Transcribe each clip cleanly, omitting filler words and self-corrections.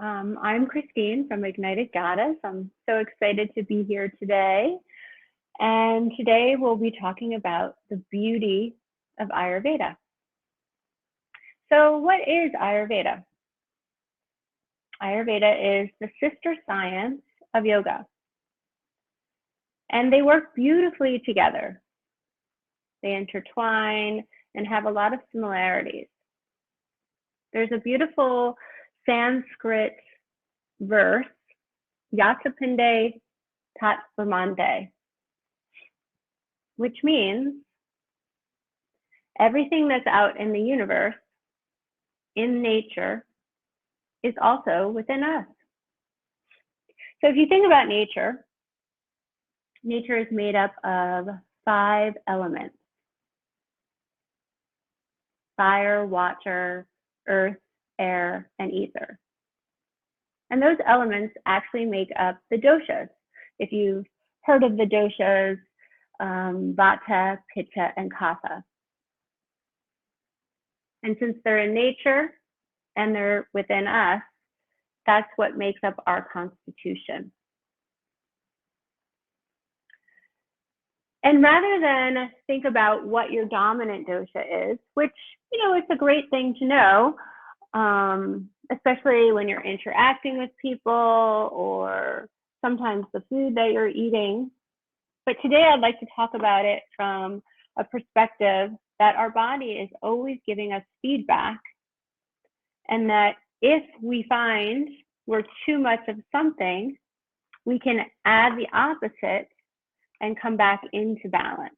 I'm Christine from Ignited Goddess. I'm so excited to be here today. And today we'll be talking about the beauty of Ayurveda. So what is Ayurveda? Ayurveda is the sister science of yoga. And they work beautifully together. They intertwine and have a lot of similarities. There's a beautiful Sanskrit verse, Yatapinde Tat Brahmante, which means everything that's out in the universe, in nature, is also within us. So if you think about nature, nature is made up of 5 elements: fire, water, earth, air, and ether. And those elements actually make up the doshas. If you've heard of the doshas, Vata, Pitta, and Kapha. And since they're in nature and they're within us, that's what makes up our constitution. And rather than think about what your dominant dosha is, which, it's a great thing to know, especially when you're interacting with people or sometimes the food that you're eating. But today I'd like to talk about it from a perspective that our body is always giving us feedback, and that if we find we're too much of something, we can add the opposite and come back into balance.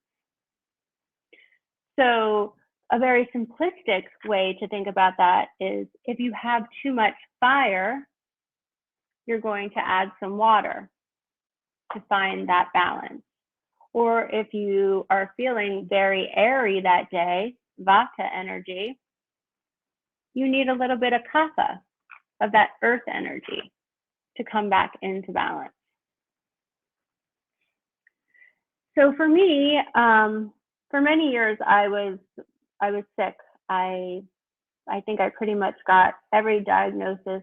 So a very simplistic way to think about that is if you have too much fire, you're going to add some water to find that balance. Or if you are feeling very airy that day, Vata energy, you need a little bit of Kapha, of that earth energy, to come back into balance. So for me, for many years, I was sick. I think I pretty much got every diagnosis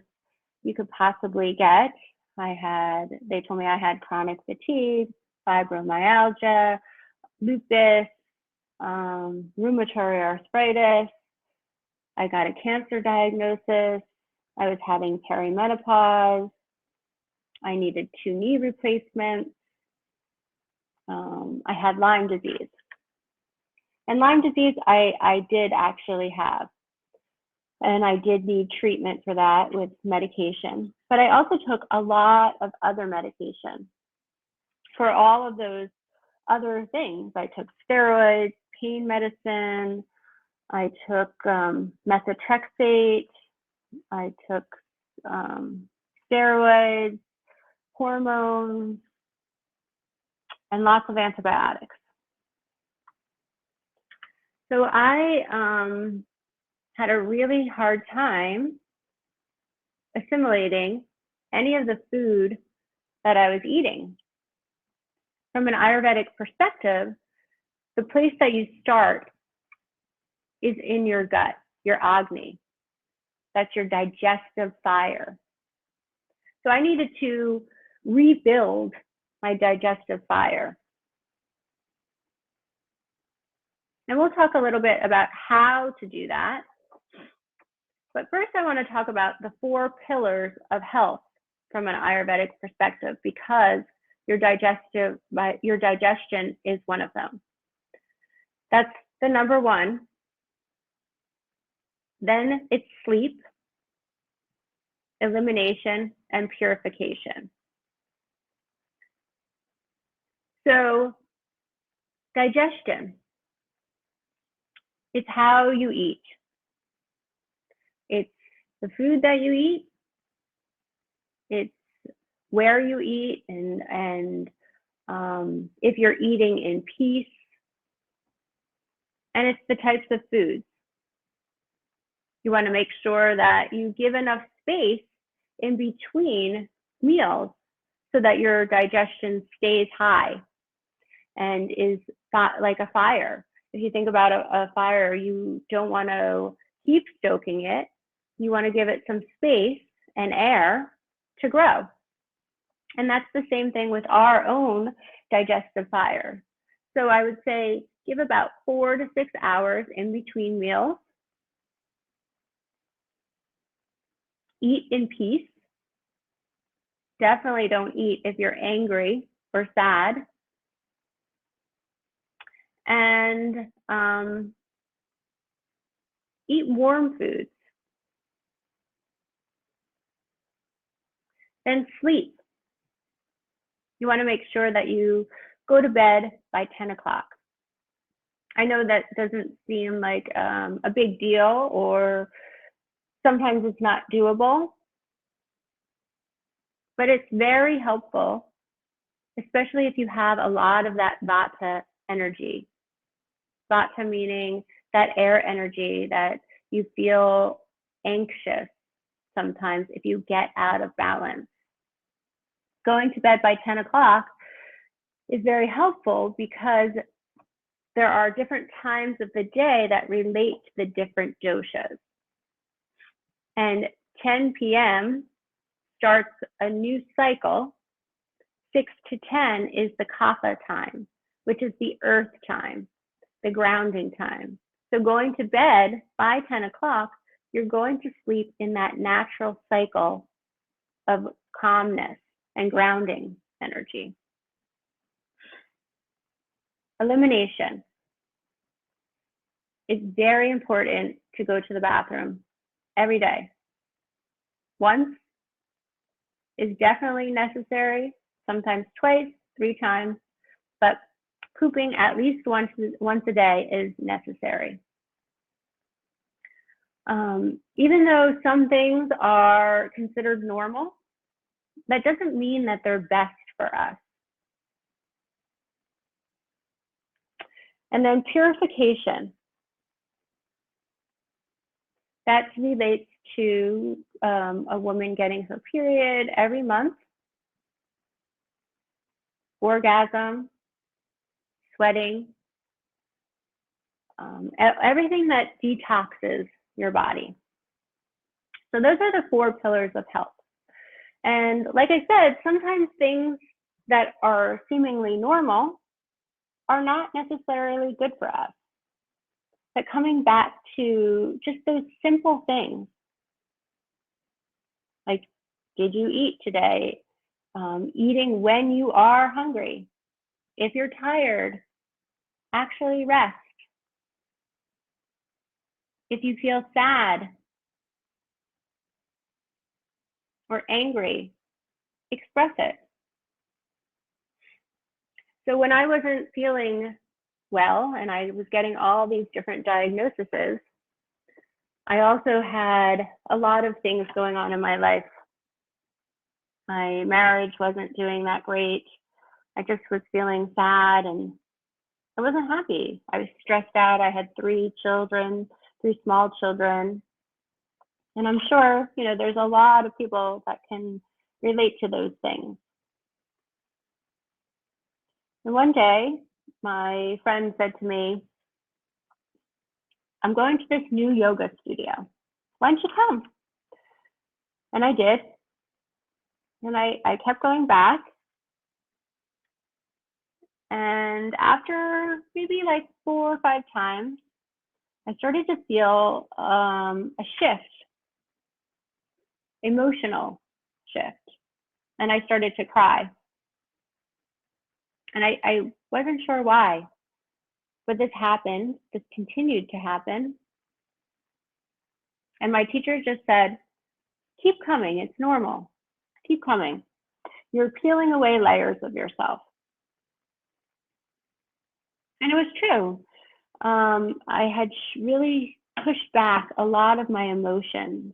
you could possibly get. They told me I had chronic fatigue, fibromyalgia, lupus, rheumatoid arthritis. I got a cancer diagnosis. I was having perimenopause. I needed 2 knee replacements. I had Lyme disease. And Lyme disease, I did actually have. And I did need treatment for that with medication. But I also took a lot of other medication for all of those other things. I took steroids, pain medicine. I took methotrexate. I took steroids, hormones, and lots of antibiotics. So I had a really hard time assimilating any of the food that I was eating. From an Ayurvedic perspective, the place that you start is in your gut, your Agni. That's your digestive fire. So I needed to rebuild my digestive fire. And we'll talk a little bit about how to do that. But first, I want to talk about the 4 pillars of health from an Ayurvedic perspective, because your digestion is one of them. That's the number 1. Then it's sleep, elimination, and purification. So digestion, it's how you eat. It's the food that you eat. It's where you eat, and if you're eating in peace. And it's the types of foods. You want to make sure that you give enough space in between meals so that your digestion stays high and is like a fire. If you think about a fire, you don't want to keep stoking it. You want to give it some space and air to grow. And that's the same thing with our own digestive fire. So I would say give about 4 to 6 hours in between meals. Eat in peace. Definitely don't eat if you're angry or sad. And eat warm foods. Then sleep. You want to make sure that you go to bed by 10 o'clock. I know that doesn't seem like a big deal, or sometimes it's not doable, but it's very helpful, especially if you have a lot of that vata energy. Vata meaning that air energy that you feel anxious sometimes if you get out of balance. Going to bed by 10 o'clock is very helpful because there are different times of the day that relate to the different doshas. And 10 p.m. starts a new cycle. 6 to 10 is the kapha time, which is the earth time, the grounding time. So going to bed by 10 o'clock, you're going to sleep in that natural cycle of calmness and grounding energy. Elimination. It's very important to go to the bathroom every day. Once is definitely necessary, sometimes twice, 3 times, but pooping at least once a day is necessary. Even though some things are considered normal, that doesn't mean that they're best for us. And then purification. That relates to a woman getting her period every month, orgasm, sweating, everything that detoxes your body. So those are the 4 pillars of health. And like I said, sometimes things that are seemingly normal are not necessarily good for us. But coming back to just those simple things, like, did you eat today? Eating when you are hungry. If you're tired, actually rest. If you feel sad or angry, express it. So when I wasn't feeling well and I was getting all these different diagnoses, I also had a lot of things going on in my life. My marriage wasn't doing that great. I just was feeling sad and I wasn't happy. I was stressed out. I had 3 children, 3 small children. And I'm sure, there's a lot of people that can relate to those things. And one day, my friend said to me, I'm going to this new yoga studio. Why don't you come? And I did. And I kept going back. And after maybe like 4 or 5 times, I started to feel a shift, emotional shift. And I started to cry. And I wasn't sure why, but this happened. This continued to happen. And my teacher just said, keep coming. It's normal. Keep coming. You're peeling away layers of yourself. And it was true. I had really pushed back a lot of my emotions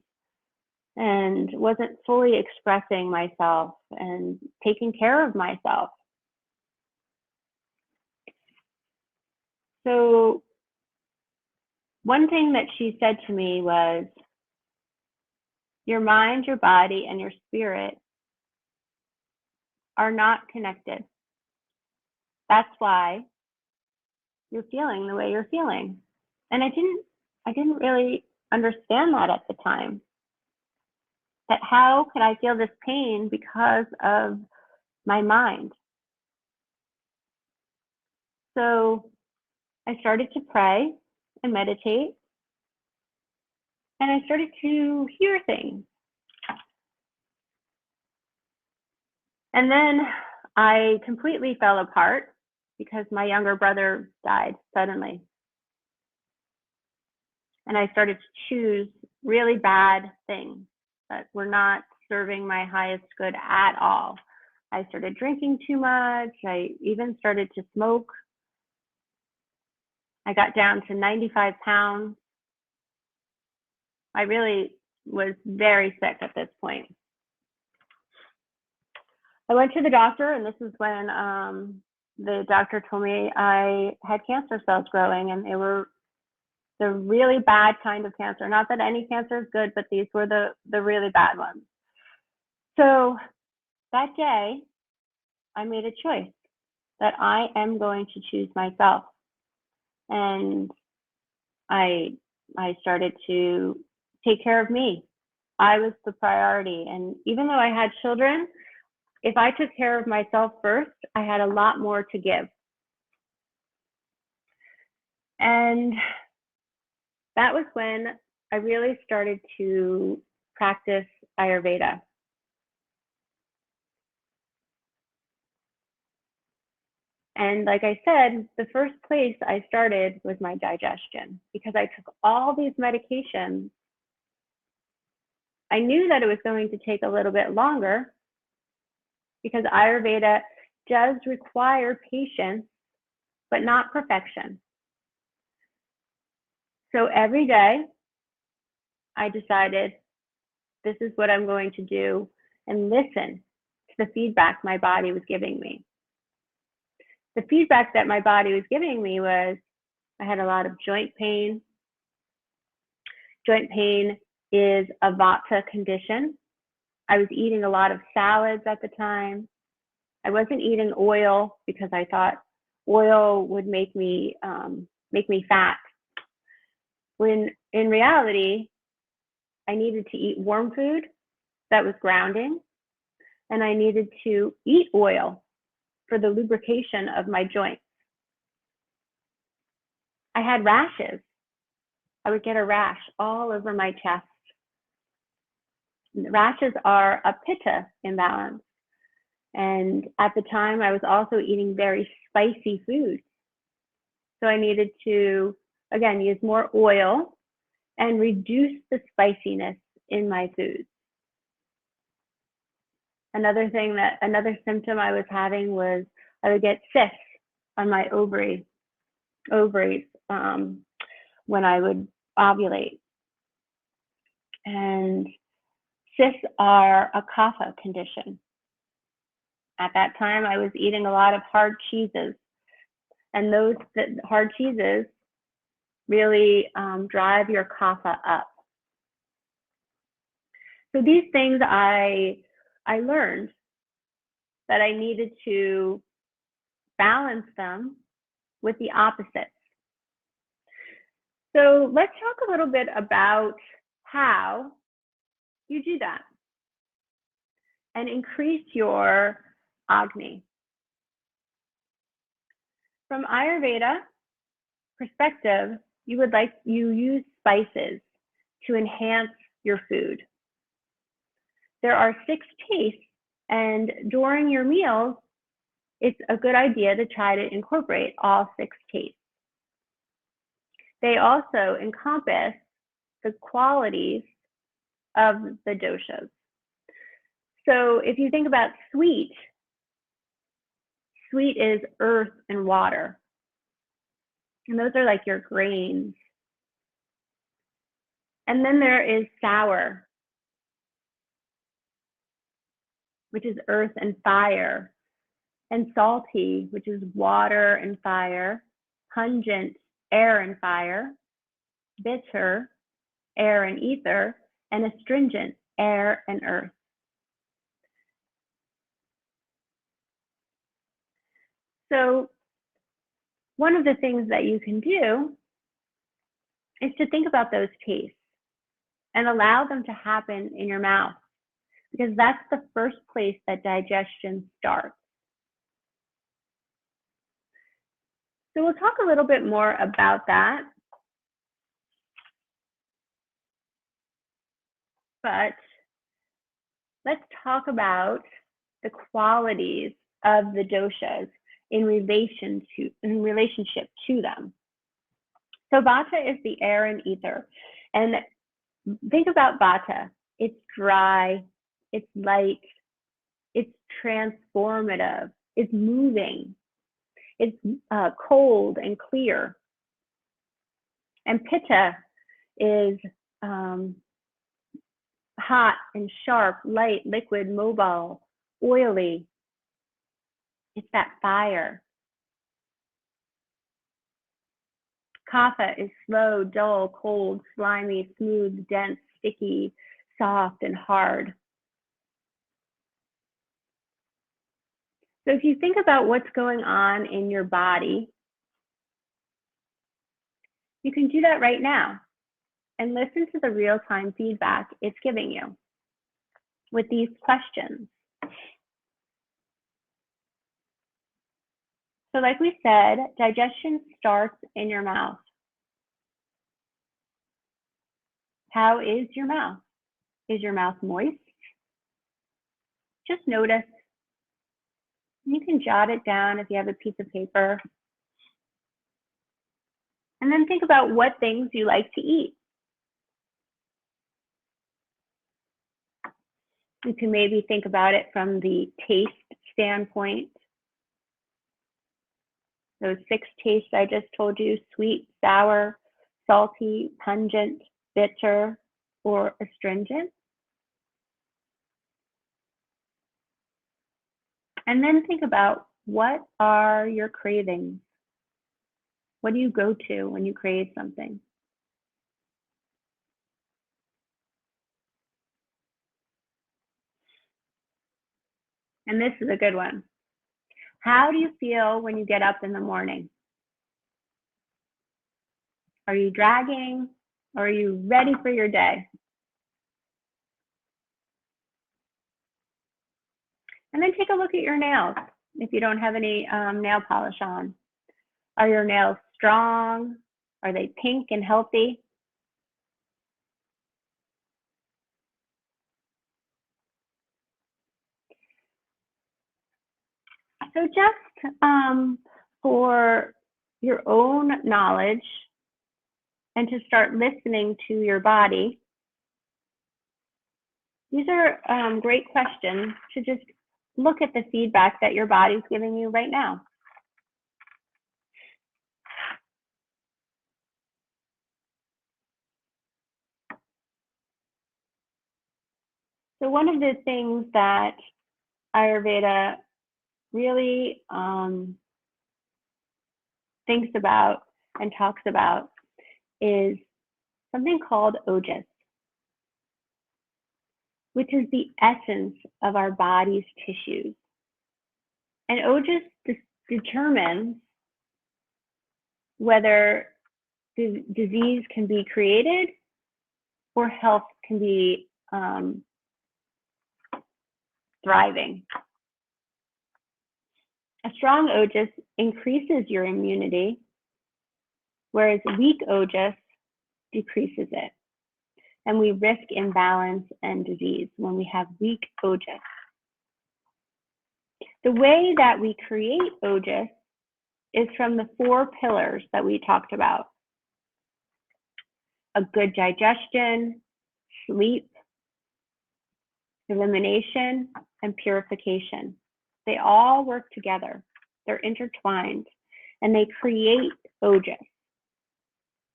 and wasn't fully expressing myself and taking care of myself. So one thing that she said to me was, your mind, your body, and your spirit are not connected. That's why you're feeling the way you're feeling. And I didn't really understand that at the time. that how could I feel this pain because of my mind? So I started to pray and meditate, and I started to hear things. And then I completely fell apart because my younger brother died suddenly. And I started to choose really bad things that were not serving my highest good at all. I started drinking too much. I even started to smoke. I got down to 95 pounds. I really was very sick at this point. I went to the doctor, and this is when the doctor told me I had cancer cells growing, and they were the really bad kind of cancer. Not that any cancer is good, but these were the really bad ones. So that day, I made a choice that I am going to choose myself. And I started to take care of me. I was the priority. And even though I had children, if I took care of myself first, I had a lot more to give. And that was when I really started to practice Ayurveda. And like I said, the first place I started was my digestion, because I took all these medications. I knew that it was going to take a little bit longer because Ayurveda does require patience, but not perfection. So every day I decided this is what I'm going to do, and listen to the feedback my body was giving me. The feedback that my body was giving me was I had a lot of joint pain. Joint pain is a vata condition. I was eating a lot of salads at the time. I wasn't eating oil because I thought oil would make me fat. When in reality, I needed to eat warm food that was grounding, and I needed to eat oil for the lubrication of my joints. I had rashes. I would get a rash all over my chest. And rashes are a pitta imbalance. And at the time, I was also eating very spicy food. So I needed to, again, use more oil and reduce the spiciness in my foods. Another symptom I was having was I would get cysts on my ovaries when I would ovulate. And cysts are a kapha condition. At that time, I was eating a lot of hard cheeses, and those hard cheeses really drive your kapha up. So these things I learned that I needed to balance them with the opposites. So let's talk a little bit about how you do that and increase your Agni. From Ayurveda perspective, you use spices to enhance your food. There are 6 tastes, and during your meals, it's a good idea to try to incorporate all 6 tastes. They also encompass the qualities of the doshas. So if you think about sweet is earth and water. And those are like your grains. And then there is sour, which is earth and fire. And salty, which is water and fire. Pungent, air and fire. Bitter, air and ether. And astringent, air and earth. So one of the things that you can do is to think about those tastes and allow them to happen in your mouth because that's the first place that digestion starts. So we'll talk a little bit more about that. But let's talk about the qualities of the doshas in relationship to them. So vata is the air and ether. And think about vata. It's dry, it's light, it's transformative, it's moving, it's cold and clear. And pitta is hot and sharp, light, liquid, mobile, oily. It's that fire. Kapha is slow, dull, cold, slimy, smooth, dense, sticky, soft, and hard. So if you think about what's going on in your body, you can do that right now and listen to the real-time feedback it's giving you with these questions. So like we said, digestion starts in your mouth. How is your mouth? Is your mouth moist? Just notice. You can jot it down if you have a piece of paper. And then think about what things you like to eat. You can maybe think about it from the taste standpoint. Those 6 tastes I just told you: sweet, sour, salty, pungent, bitter, or astringent. And then think about, what are your cravings? What do you go to when you crave something? And this is a good one. How do you feel when you get up in the morning? Are you dragging, or are you ready for your day? And then take a look at your nails if you don't have any nail polish on. Are your nails strong? Are they pink and healthy? So just for your own knowledge and to start listening to your body, these are great questions to just look at the feedback that your body's giving you right now. So one of the things that Ayurveda really thinks about and talks about is something called ojas, which is the essence of our body's tissues. And ojas determines whether the disease can be created or health can be thriving. A strong ojas increases your immunity, whereas weak ojas decreases it. And we risk imbalance and disease when we have weak ojas. The way that we create ojas is from the 4 pillars that we talked about: a good digestion, sleep, elimination, and purification. They all work together. They're intertwined, and they create ojas,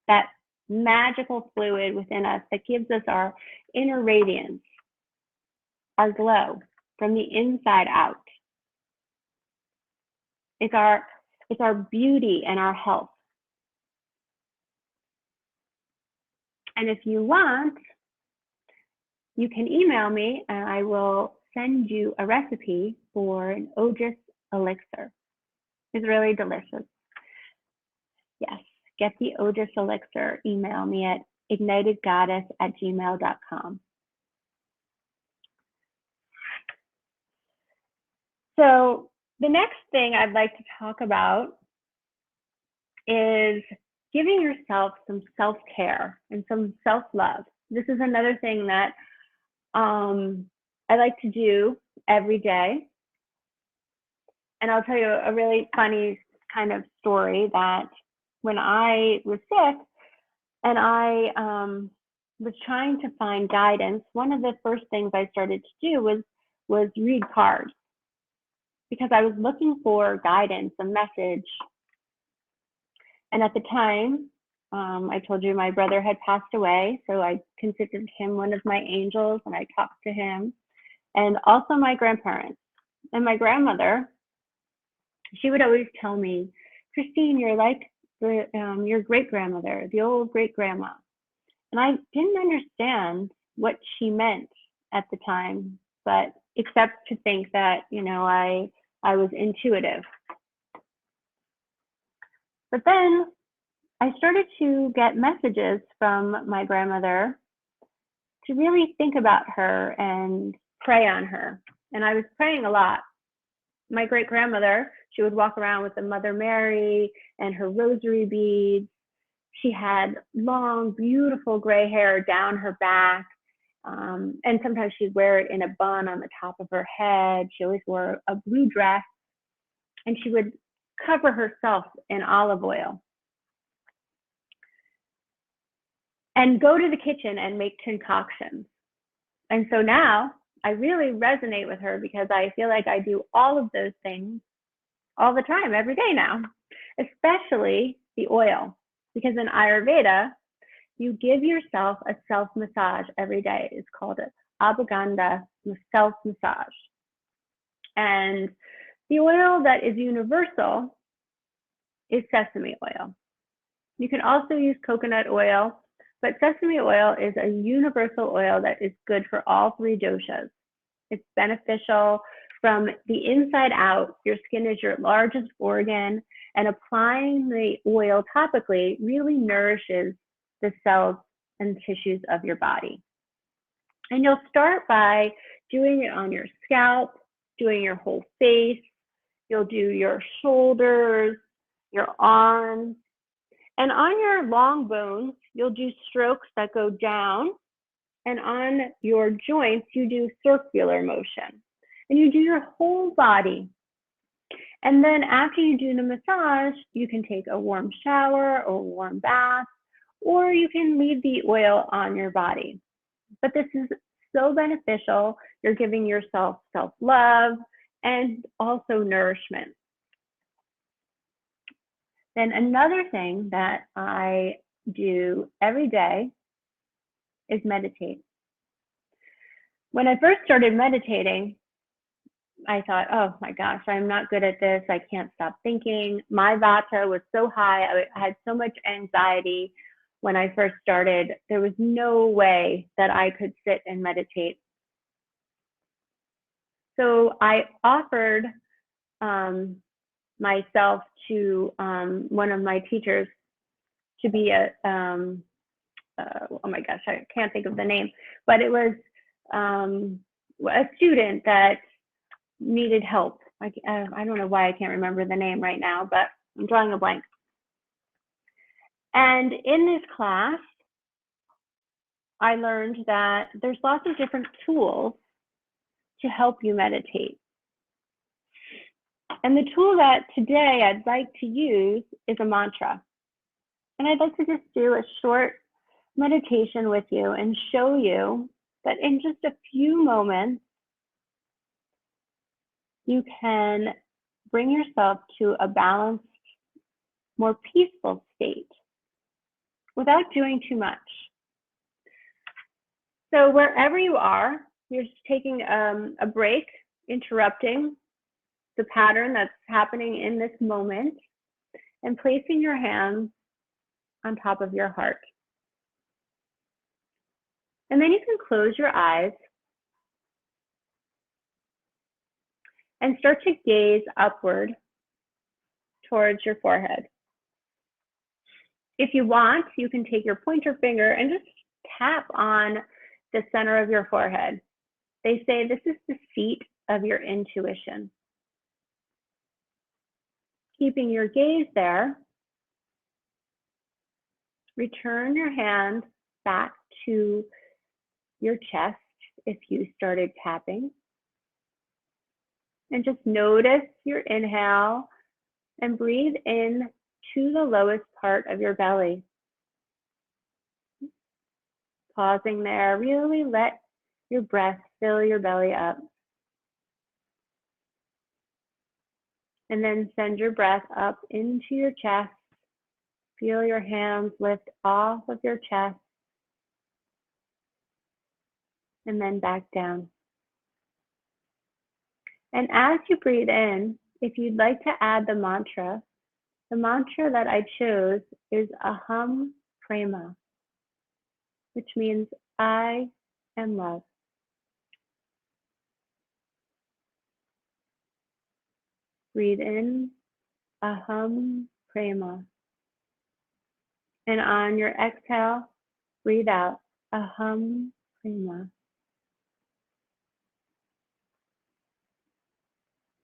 that magical fluid within us that gives us our inner radiance, our glow from the inside out. It's our beauty and our health. And if you want, you can email me and I will send you a recipe for an ojas elixir. It's really delicious. Yes, get the ojas elixir. Email me at ignitedgoddess@gmail.com. So the next thing I'd like to talk about is giving yourself some self-care and some self-love. This is another thing that I like to do every day. And I'll tell you a really funny kind of story that when I was sick and I was trying to find guidance, one of the first things I started to do was read cards, because I was looking for guidance, a message. And at the time, I told you my brother had passed away, so I considered him one of my angels, and I talked to him, and also my grandparents. And my grandmother, she would always tell me, Christine, you're like your great grandmother, the old great grandma. And I didn't understand what she meant at the time, but except to think that, I was intuitive. But then I started to get messages from my grandmother to really think about her and pray on her. And I was praying a lot. My great grandmother, she would walk around with the Mother Mary and her rosary beads. She had long, beautiful gray hair down her back. And sometimes she'd wear it in a bun on the top of her head. She always wore a blue dress, and she would cover herself in olive oil and go to the kitchen and make concoctions. And so now I really resonate with her, because I feel like I do all of those things all the time, every day now, especially the oil, because in Ayurveda, you give yourself a self-massage every day. It's called an Abhaganda self-massage. And the oil that is universal is sesame oil. You can also use coconut oil, but sesame oil is a universal oil that is good for all three doshas. It's beneficial from the inside out. Your skin is your largest organ, and applying the oil topically really nourishes the cells and tissues of your body. And you'll start by doing it on your scalp, doing your whole face. You'll do your shoulders, your arms, and on your long bones, you'll do strokes that go down, and on your joints, you do circular motion, and you do your whole body. And then after you do the massage, you can take a warm shower or a warm bath, or you can leave the oil on your body. But this is so beneficial. You're giving yourself self-love and also nourishment. Then another thing that I do every day is meditate. When I first started meditating, I thought, oh my gosh, I'm not good at this. I can't stop thinking. My vata was so high. I had so much anxiety when I first started. There was no way that I could sit and meditate. So I offered myself to one of my teachers to be oh my gosh, I can't think of the name, but it was a student that needed help. I don't know why I can't remember the name right now, but I'm drawing a blank. And in this class, I learned that there's lots of different tools to help you meditate. And the tool that today I'd like to use is a mantra. And I'd like to just do a short meditation with you and show you that in just a few moments, you can bring yourself to a balanced, more peaceful state without doing too much. So wherever you are, you're just taking a break, interrupting the pattern that's happening in this moment, and placing your hands on top of your heart. And then you can close your eyes and start to gaze upward towards your forehead. If you want, you can take your pointer finger and just tap on the center of your forehead. They say this is the seat of your intuition. keeping your gaze there, return your hand back to your chest if you started tapping. And just notice your inhale and breathe in to the lowest part of your belly. Pausing there, really let your breath fill your belly up. And then send your breath up into your chest. Feel your hands lift off of your chest and then back down. And as you breathe in, if you'd like to add the mantra that I chose is Aham Prema, which means I am love. Breathe in, Aham Prema. And on your exhale, breathe out, Aham Prema.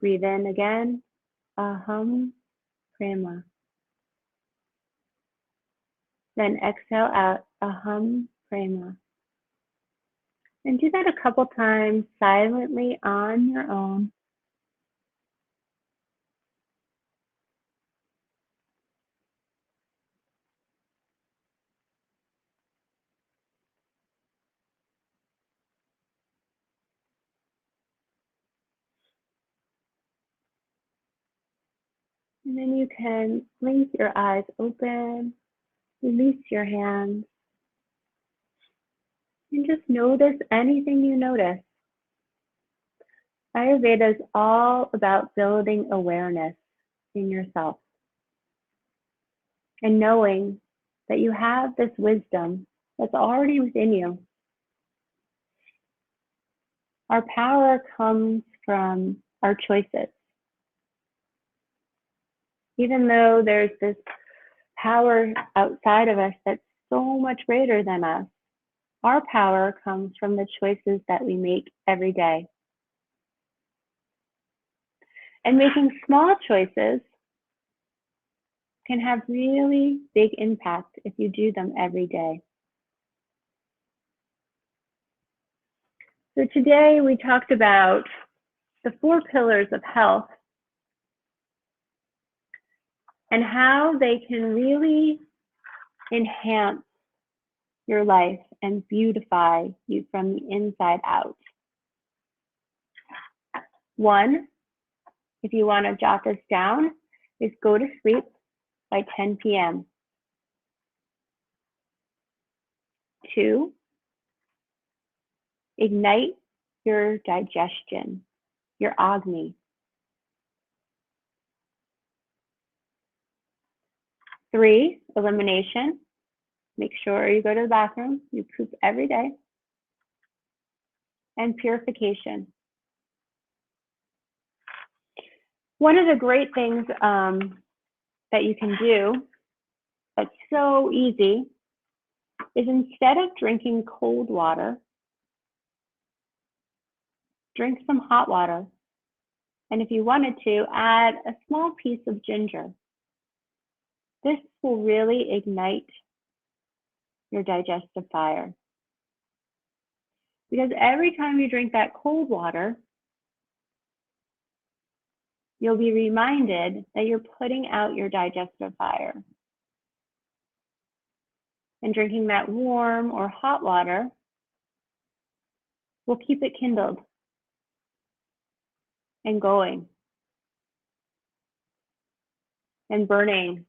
Breathe in again, Aham Prema. Then exhale out, Aham Prema. And do that a couple times silently on your own. And then you can blink your eyes open, release your hands, and just notice anything you notice. Ayurveda is all about building awareness in yourself and knowing that you have this wisdom that's already within you. Our power comes from our choices. Even though there's this power outside of us that's so much greater than us, our power comes from the choices that we make every day. And making small choices can have really big impact if you do them every day. So today we talked about the 4 pillars of health and how they can really enhance your life and beautify you from the inside out. 1, if you want to jot this down, is go to sleep by 10 p.m. 2, ignite your digestion, your Agni. 3, elimination. Make sure you go to the bathroom, you poop every day. And purification. One of the great things that you can do that's so easy is instead of drinking cold water, drink some hot water. And if you wanted to, add a small piece of ginger. This will really ignite your digestive fire. Because every time you drink that cold water, you'll be reminded that you're putting out your digestive fire. And drinking that warm or hot water will keep it kindled and going and burning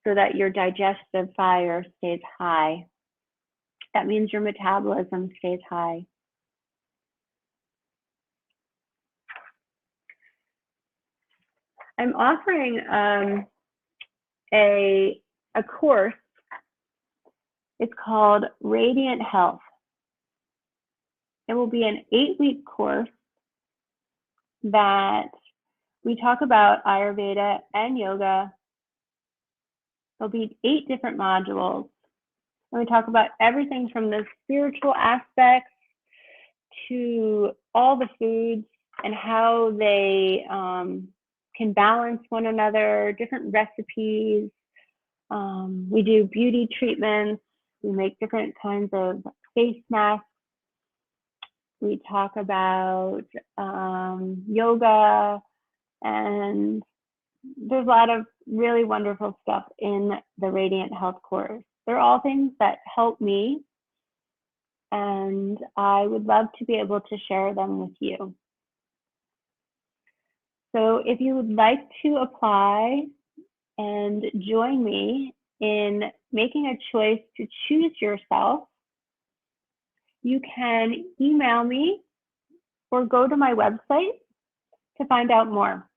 so that your digestive fire stays high. That means your metabolism stays high. I'm offering a course. It's called Radiant Health. It will be an 8-week course that we talk about Ayurveda and yoga. There'll be 8 different modules. And we talk about everything from the spiritual aspects to all the foods and how they can balance one another, different recipes. We do beauty treatments. We make different kinds of face masks. We talk about yoga, and there's a lot of really wonderful stuff in the Radiant Health course. They're all things that help me, and I would love to be able to share them with you. So if you would like to apply and join me in making a choice to choose yourself, you can email me or go to my website to find out more.